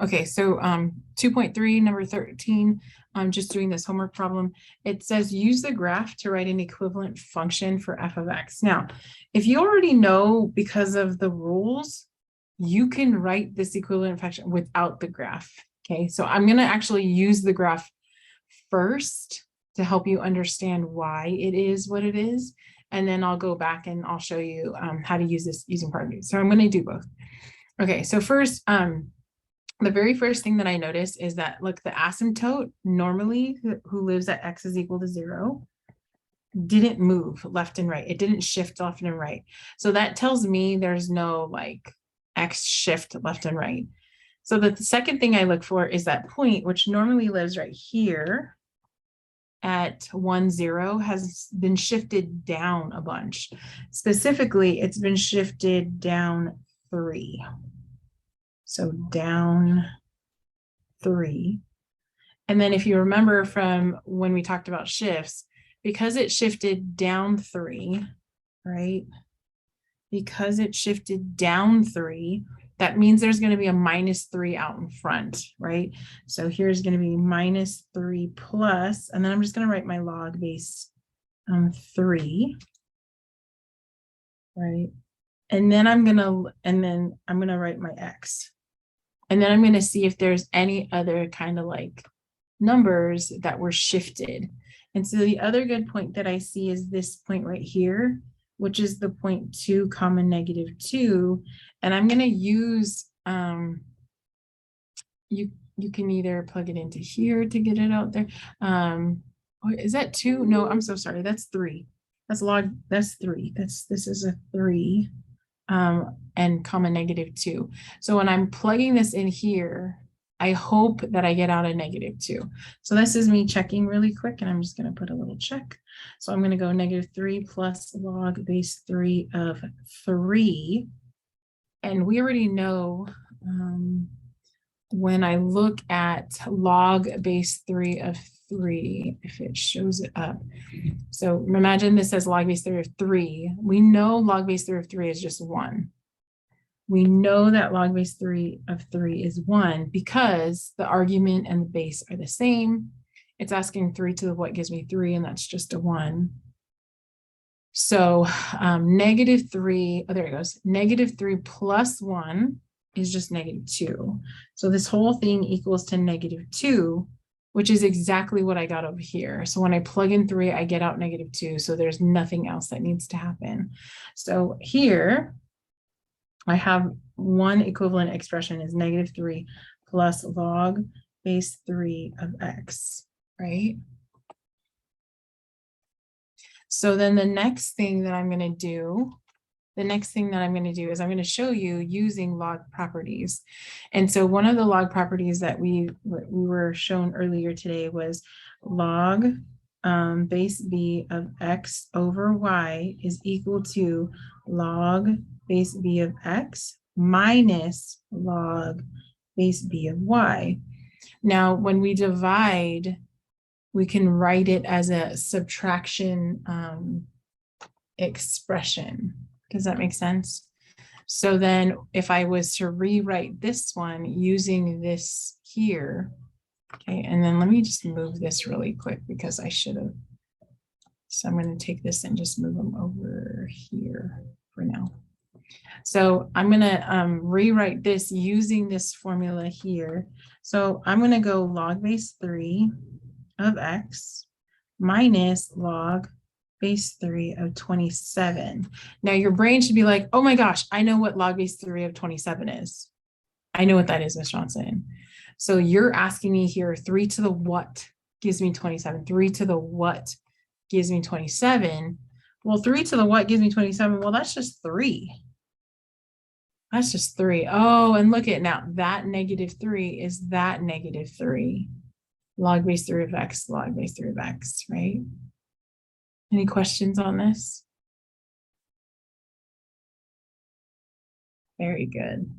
Okay, so 2.3, number 13, I'm just doing this homework problem. It says use the graph to write an equivalent function for f of x. Now, if you already know because of the rules, you can write this equivalent function without the graph. Okay, so I'm going to actually use the graph first to help you understand why it is what it is. And then I'll go back and I'll show you how to use this using part view. So I'm going to do both. Okay, so first, the very first thing that I notice is that, look, the asymptote normally who lives at x is equal to 0 didn't move left and right. It didn't shift left and right. So that tells me there's no like x shift left and right. So the second thing I look for is that point, which normally lives right here at 1, 0, has been shifted down a bunch. Specifically, it's been shifted down 3. So down 3. And then if you remember from when we talked about shifts, because it shifted down 3, right? Because it shifted down 3, that means there's going to be a -3 out in front, right? So here's going to be -3 plus, and then I'm just going to write my log base 3, right? And then I'm going to write my x. And then I'm going to see if there's any other kind of like numbers that were shifted. And so the other good point that I see is this point right here, which is the 0.2 comma -2. And I'm going to use, you can either plug it into here to get it out there. Is that 2? No, I'm so sorry. That's 3. That's 3. This is a 3. And comma -2. So when I'm plugging this in here, I hope that I get out a -2. So this is me checking really quick, and I'm just going to put a little check. So I'm going to go -3 plus log base 3 of 3. And we already know when I look at log base 3 of 3, if it shows it up. So imagine this as log base 3 of 3. We know log base 3 of 3 is just 1. We know that log base 3 of 3 is 1 because the argument and the base are the same. It's asking 3 to the what gives me 3, and that's just a 1. So -3, oh, there it goes. -3 plus 1 is just -2. So this whole thing equals to -2, which is exactly what I got over here. So when I plug in 3, I get out -2. So there's nothing else that needs to happen. So here I have one equivalent expression is -3 plus log base 3 of x, right? So then the next thing that I'm going to do, is I'm going to show you using log properties. And so one of the log properties that we were shown earlier today was log base b of x over y is equal to log base b of x minus log base b of y. Now, when we divide, we can write it as a subtraction expression. Does that make sense? So then if I was to rewrite this one using this here, okay, and then let me just move this really quick because I should have. So I'm going to take this and just move them over here for now. So I'm going to rewrite this using this formula here. So I'm going to go log base 3 of x minus log base 3 of 27. Now your brain should be like, oh my gosh, I know what log base 3 of 27 is. I know what that is, Ms. Johnson. So you're asking me here, 3 to the what gives me 27? 3 to the what gives me 27? Well, 3 to the what gives me 27? Well, that's just 3. That's just 3. Oh, and look at now, that -3 is that -3. Log base 3 of x, log base 3 of x, right? Any questions on this? Very good.